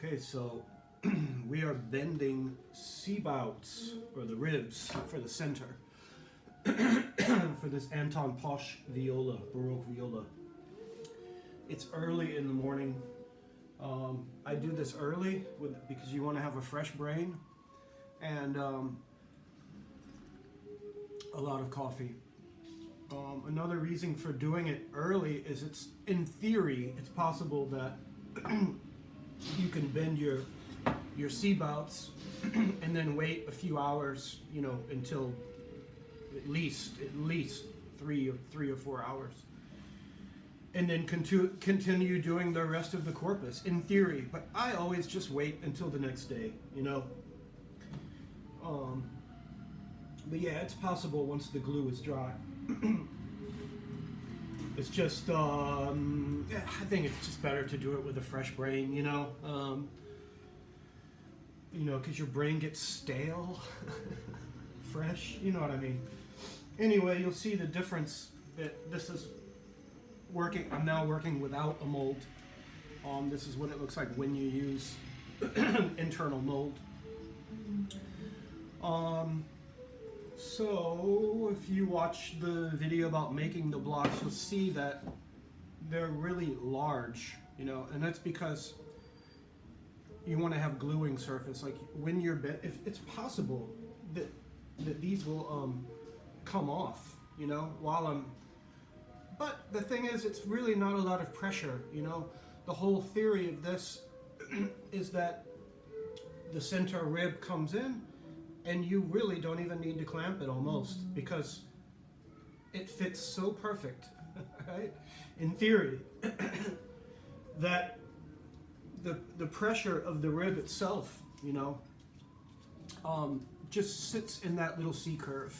Okay, so we are bending C Bouts, or the ribs, for the center, for this Anton Posch Viola, Baroque Viola. It's early in the morning. I do this early because you want to have a fresh brain and a lot of coffee. Another reason for doing it early is in theory, it's possible that you can bend your C Bouts and then wait a few hours, until at least 3 or 4 hours, and then continue doing the rest of the corpus, in theory. But I always just wait until the next day, But yeah, it's possible once the glue is dry. It's just, I think it's just better to do it with a fresh brain, because your brain gets stale, fresh, you know what I mean? Anyway, you'll see the difference that this is working. I'm now working without a mold. This is what it looks like when you use internal mold. So if you watch the video about making the blocks, you'll see that they're really large, and that's because you want to have gluing surface. Like when you're if it's possible that these will come off, while I'm. But the thing is, it's really not a lot of pressure. The whole theory of this is that the center rib comes in, and you really don't even need to clamp it almost, because it fits so perfect, right? In theory, that the pressure of the rib itself, just sits in that little C curve,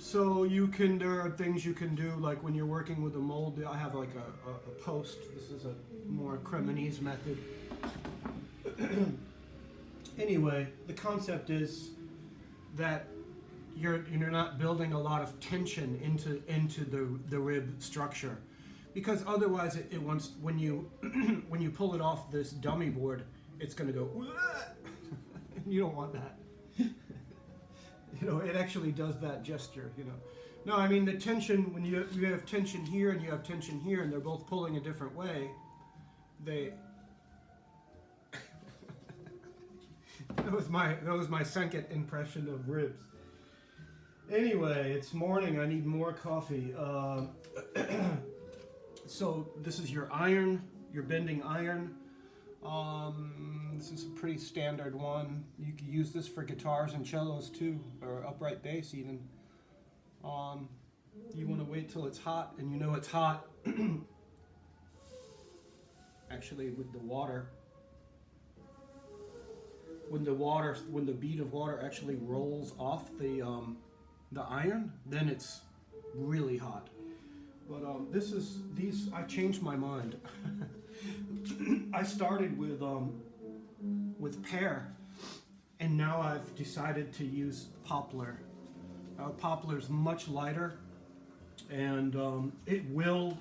So there are things you can do, like when you're working with a mold. I have like a post. This is a more Cremonese method. Anyway, the concept is that you're not building a lot of tension into the rib structure, because otherwise it wants, when you when you pull it off this dummy board, it's going to go. You don't want that. It actually does that gesture. No, I mean the tension, when you have tension here and you have tension here, and they're both pulling a different way, That was my second impression of ribs. Anyway, it's morning. I need more coffee. So this is your iron, your bending iron. This is a pretty standard one. You can use this for guitars and cellos too, or upright bass even. You want to wait till it's hot, and it's hot. Actually, with the water. When the bead of water actually rolls off the iron, then it's really hot. But I changed my mind. I started with pear, and now I've decided to use poplar. Poplar's much lighter, and it will,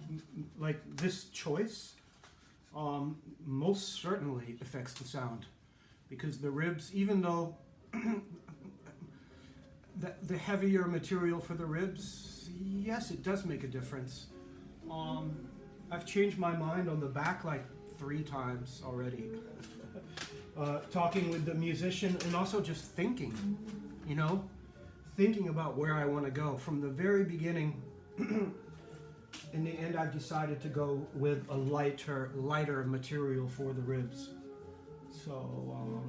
like this choice, most certainly affects the sound. Because the ribs, even though the heavier material for the ribs, yes, it does make a difference. I've changed my mind on the back like 3 times already. Talking with the musician, and also just thinking, thinking about where I want to go. From the very beginning, in the end, I've decided to go with a lighter material for the ribs. So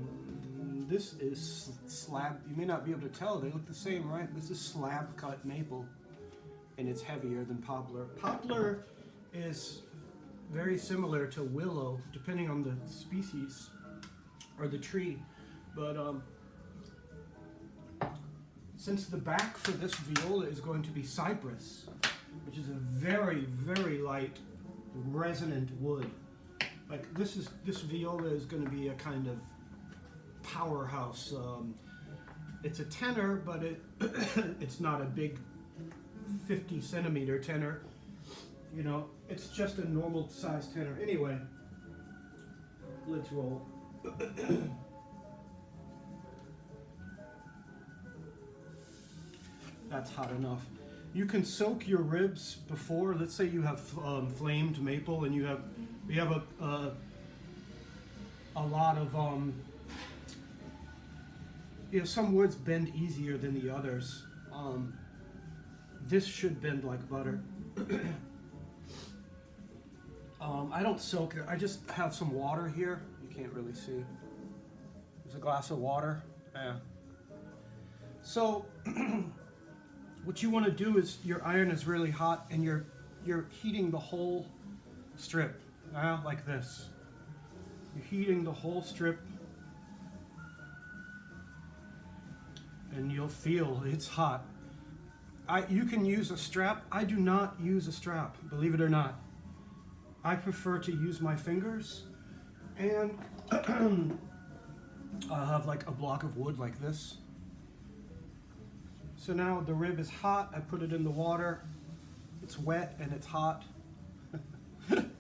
this is slab. You may not be able to tell. They look the same, right? This is slab cut maple, and it's heavier than poplar. Poplar is very similar to willow, depending on the species or the tree. But since the back for this viola is going to be cypress, which is a very, very light, resonant wood. Like this viola is going to be a kind of powerhouse. It's a tenor, but it's not a big 50 centimeter tenor. It's just a normal size tenor. Anyway, Lids roll. That's hot enough. You can soak your ribs before. Let's say you have flamed maple, and you have a lot of some woods bend easier than the others. This should bend like butter. I don't soak it. I just have some water here. You can't really see. There's a glass of water. Yeah. So what you want to do is your iron is really hot, and you're heating the whole strip, like this. You're heating the whole strip, and you'll feel it's hot. You can use a strap. I do not use a strap, believe it or not. I prefer to use my fingers, and I'll have like a block of wood like this. So now the rib is hot. I put it in the water. It's wet and it's hot. And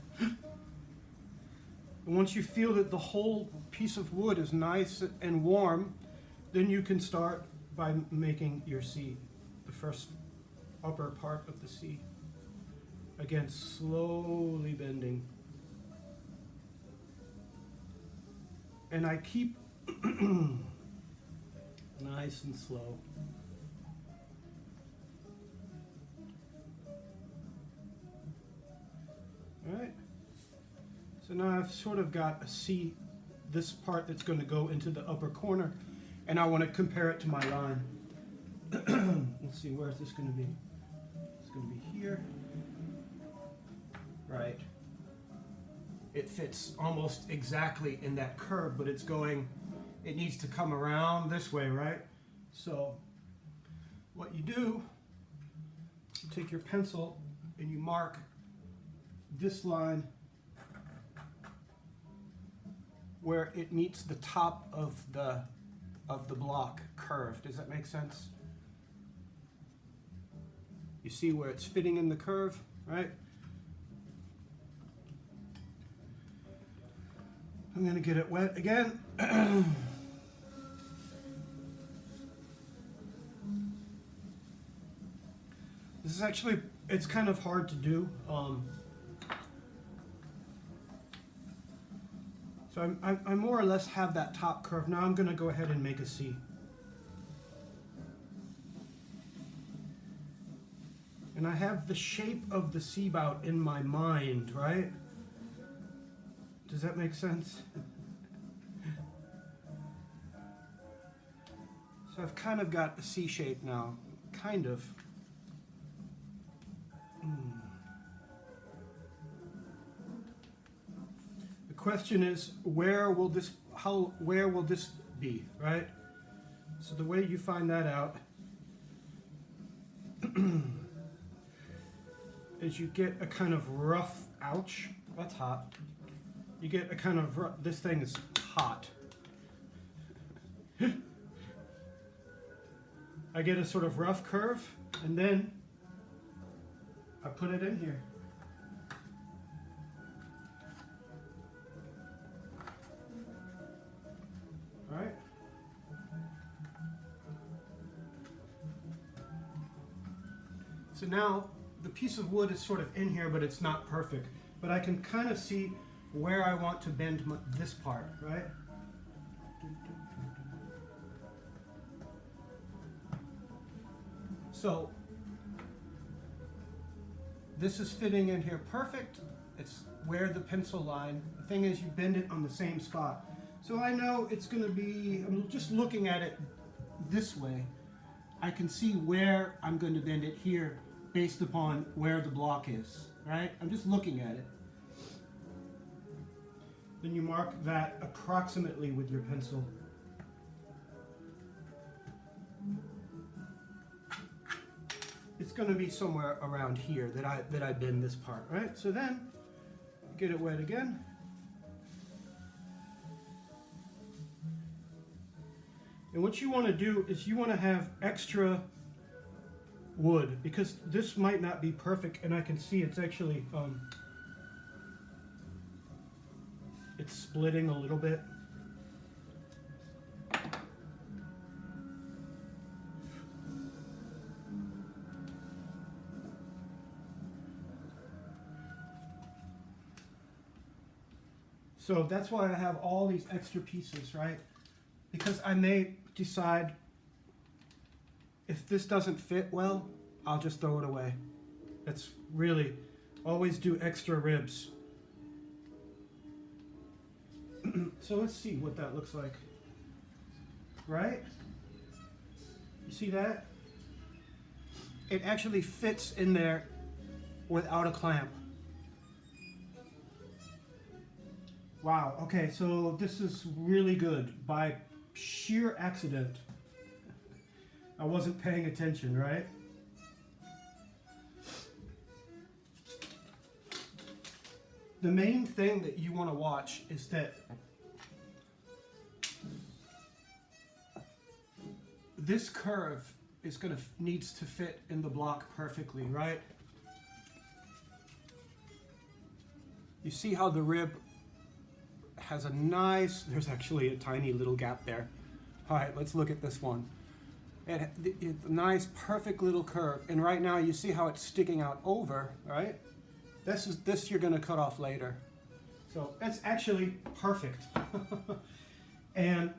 once you feel that the whole piece of wood is nice and warm, then you can start by making your C, the first upper part of the C. Again, slowly bending. And I keep nice and slow. All right. So now I've sort of got a C, this part that's going to go into the upper corner, and I want to compare it to my line. Let's see, where's this going to be? It's going to be here. Right. It fits almost exactly in that curve, but it needs to come around this way, right? So what you do, you take your pencil and you mark this line where it meets the top of the block curve. Does that make sense? You see where it's fitting in the curve, right? I'm going to get it wet again. This is actually, it's kind of hard to do. So I more or less have that top curve. Now I'm going to go ahead and make a C. And I have the shape of the C bout in my mind, right? Does that make sense? So I've kind of got a C shape now, kind of. The question is, where will this be, right? So the way you find that out is you get a kind of rough, ouch, that's hot. You get a kind of rough, this thing is hot. I get a sort of rough curve, and then I put it in here. All right. So now the piece of wood is sort of in here, but it's not perfect. But I can kind of see where I want to bend this part, right? So this is fitting in here perfect. It's where the pencil line. The thing is, you bend it on the same spot. So I know it's going to be, I'm just looking at it this way. I can see where I'm going to bend it here based upon where the block is, right? I'm just looking at it. Then you mark that approximately with your pencil. It's going to be somewhere around here that I bend this part, right? So then, get it wet again. And what you want to do is you want to have extra wood, because this might not be perfect, and I can see it's actually It's splitting a little bit. So that's why I have all these extra pieces, right? Because I may decide if this doesn't fit well, I'll just throw it away. It's really, always do extra ribs. So let's see what that looks like. Right? You see that? It actually fits in there without a clamp. Wow, okay, so this is really good. By sheer accident, I wasn't paying attention, right? The main thing that you want to watch is that this curve is needs to fit in the block perfectly, right? You see how the rib has a nice, there's actually a tiny little gap there. All right, let's look at this one. It's a nice, perfect little curve. And right now you see how it's sticking out over, right? This you're gonna cut off later. So it's actually perfect. and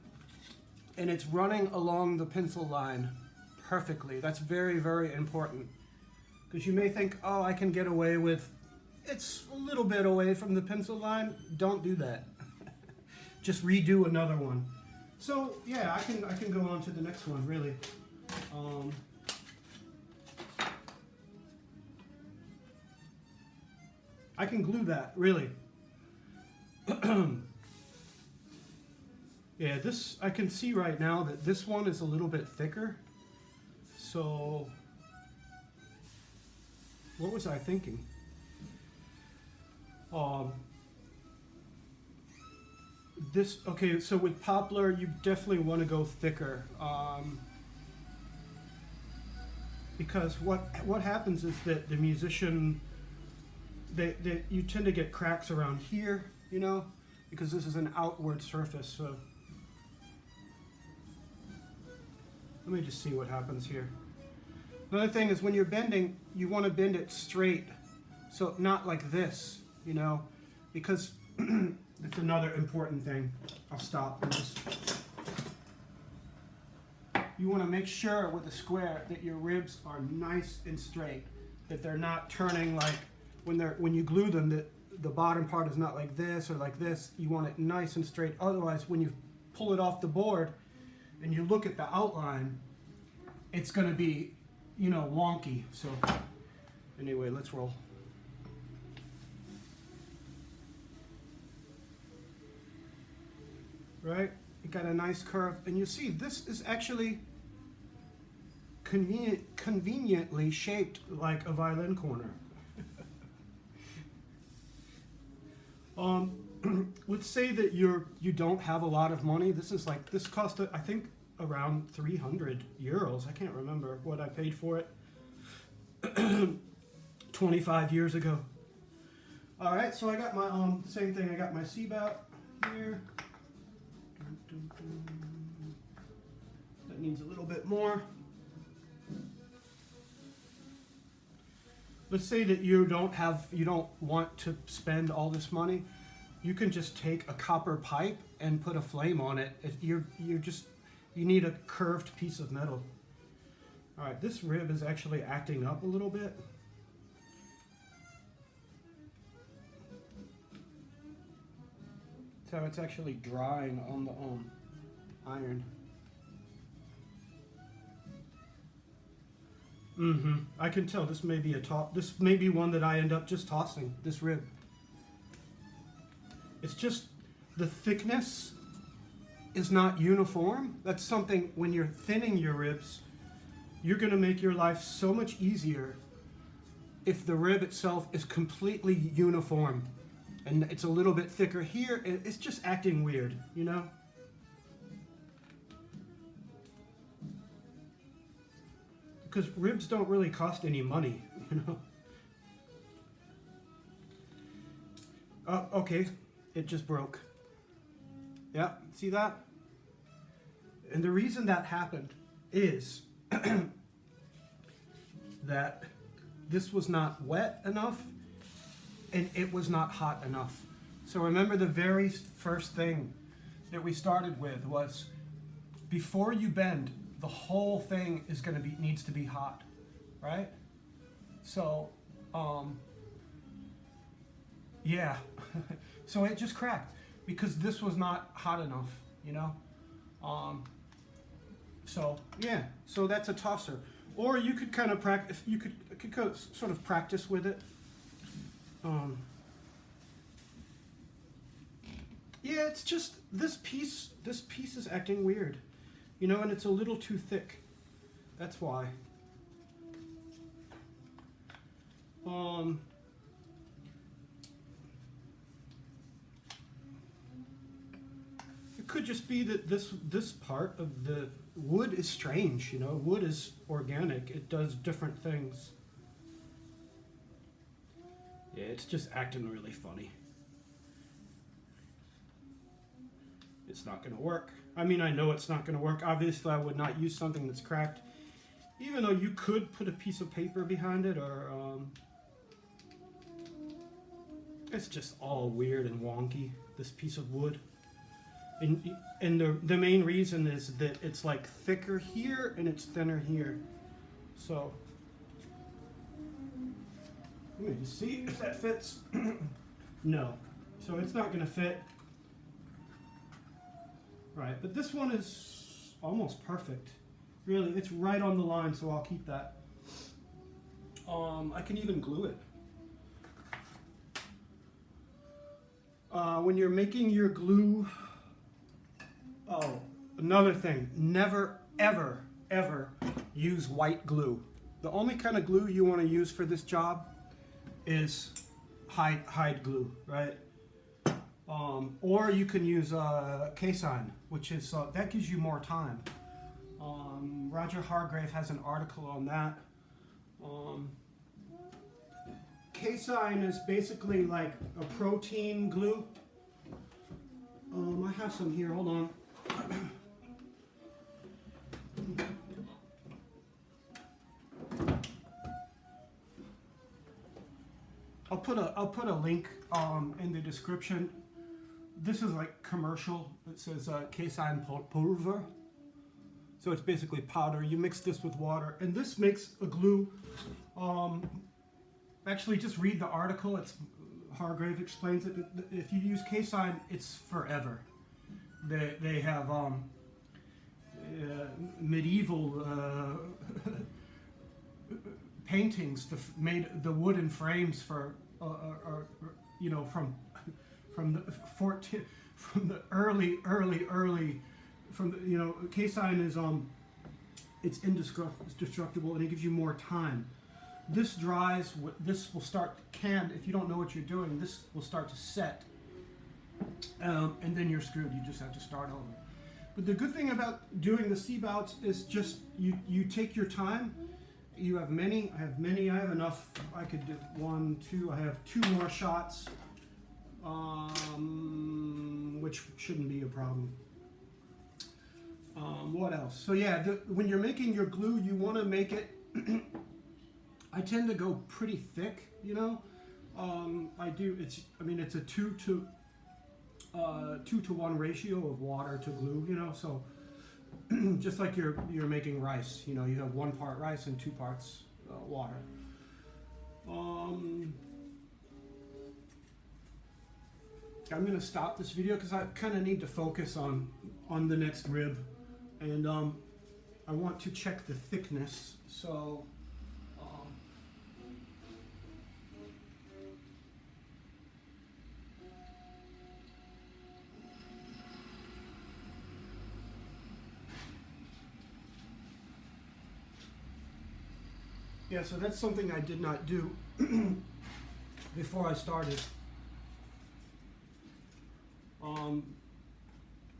it's running along the pencil line perfectly. That's very, very important. Because you may think, oh, I can get away with, it's a little bit away from the pencil line. Don't do that. Just redo another one. So yeah, I can go on to the next one, really. I can glue that, really. Yeah, this, I can see right now that this one is a little bit thicker. So, what was I thinking? Okay, so with poplar, you definitely want to go thicker. Because what happens is that the musician, you tend to get cracks around here, you know, because this is an outward surface. So let me just see what happens here. Another thing is when you're bending, you want to bend it straight, so not like this, you know, because that's another important thing. I'll stop and just. You want to make sure with a square that your ribs are nice and straight, that they're not turning like when you glue them, that the bottom part is not like this or like this. You want it nice and straight. Otherwise, when you pull it off the board and you look at the outline, it's going to be, you know, wonky. So anyway, let's roll. Right? You got a nice curve, and you see this is actually conveniently shaped like a violin corner. Let's say that you don't have a lot of money. This cost, I think, around 300 euros. I can't remember what I paid for it 25 years ago. All right, so I got my same thing. I got my C Bouts here. That needs a little bit more. Let's say that you don't want to spend all this money. You can just take a copper pipe and put a flame on it. You need a curved piece of metal. All right, this rib is actually acting up a little bit. So it's actually drying on the iron. I can tell this may be this may be one that I end up just tossing, this rib. It's just the thickness is not uniform. That's something, when you're thinning your ribs, you're going to make your life so much easier if the rib itself is completely uniform and it's a little bit thicker here. It's just acting weird, you know? Because ribs don't really cost any money, you know? Okay, it just broke. Yeah, see that? And the reason that happened is that this was not wet enough and it was not hot enough. So remember, the very first thing that we started with was, before you bend, the whole thing is going to needs to be hot, right? So, yeah. So it just cracked because this was not hot enough, you know? So yeah, so that's a tosser. Or you could kind of practice, you could sort of practice with it. Yeah, it's just this piece is acting weird, you know, and it's a little too thick. That's why. It could just be that this part of the wood is strange, you know. Wood is organic. It does different things. Yeah, it's just acting really funny. It's not going to work. I mean, I know it's not going to work. Obviously, I would not use something that's cracked, even though you could put a piece of paper behind it, or it's just all weird and wonky, this piece of wood. And the main reason is that it's like thicker here and it's thinner here. So let me just see if that fits. No, so it's not going to fit. Right, but this one is almost perfect. Really, it's right on the line, so I'll keep that. I can even glue it. When you're making your glue, oh, another thing, never, ever, ever use white glue. The only kind of glue you want to use for this job is hide glue, right? Or you can use K-sign, which is, that gives you more time. Roger Hargrave has an article on that. K-sign is basically like a protein glue. I have some here, hold on. I'll put a link in the description. This is like commercial. It says K-sign pulver. So it's basically powder. You mix this with water, and this makes a glue. Actually, just read the article. It's Hargrave explains it. If you use K-sign, it's forever. They have medieval paintings made the wooden frames for you know, from the early from the, you know, K-sign is it's indestructible, and it gives you more time. This dries, this will start canned. If you don't know what you're doing, this will start to set, and then you're screwed. You just have to start over. But the good thing about doing the C Bouts is just you take your time. You have many. I have many. I have enough. I could do 1, 2. I have 2 more shots, which shouldn't be a problem. What else? So yeah, when you're making your glue, you want to make it. I tend to go pretty thick, you know. I do. I mean, it's a 2 to 1 ratio of water to glue, you know. So just like you're making rice, you know, you have 1 part rice and 2 parts water. I'm going to stop this video because I kind of need to focus on the next rib, and I want to check the thickness. So yeah, so that's something I did not do before I started.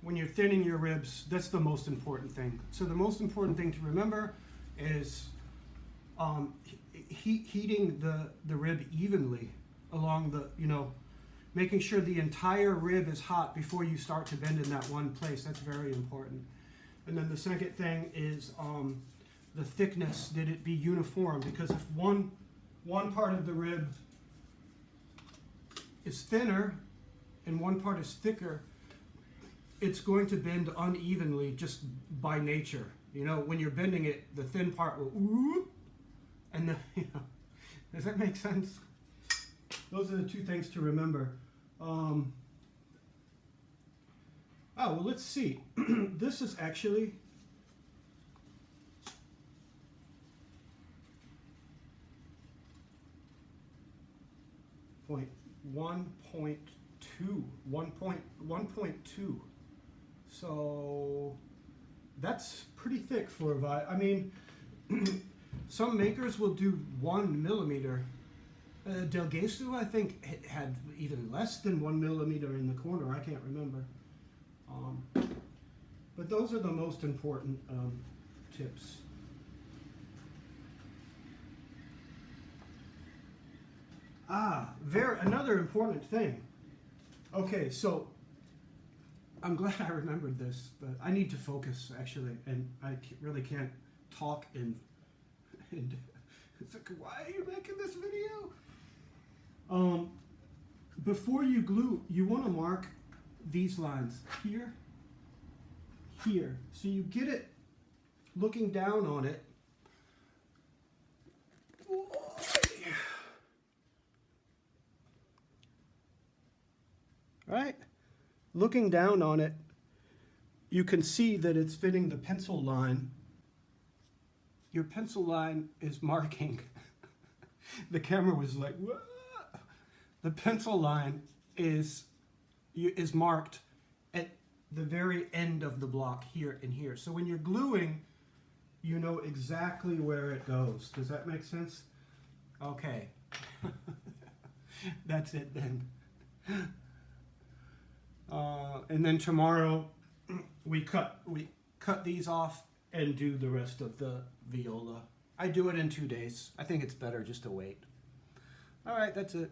When you're thinning your ribs, that's the most important thing. So the most important thing to remember is heating the rib evenly along the, you know, Making sure the entire rib is hot before you start to bend in that one place. That's very important. And then the second thing is the thickness. Did it be uniform? Because if one part of the rib is thinner and one part is thicker, it's going to bend unevenly just by nature. You know, when you're bending it, the thin part will ooh, and then, you know, does that make sense? Those are the two things to remember. Oh, well, let's see. This is actually point 1.2. So that's pretty thick for a violin. I mean, some makers will do 1 millimeter. Del Gesto, I think, had even less than 1 millimeter in the corner. I can't remember. But those are the most important tips. Another important thing. Okay, so I'm glad I remembered this, but I need to focus, actually, and I really can't talk and it's like, why are you making this video? Before you glue, you want to mark these lines here, here. So you get it looking down on it. Right? Looking down on it, you can see that it's fitting the pencil line. Your pencil line is marking. The camera was like, what? The pencil line is marked at the very end of the block here and here. So when you're gluing, you know exactly where it goes. Does that make sense? Okay. That's it then. And then tomorrow we cut these off and do the rest of the viola. I do it in 2 days. I think it's better just to wait. All right, that's it.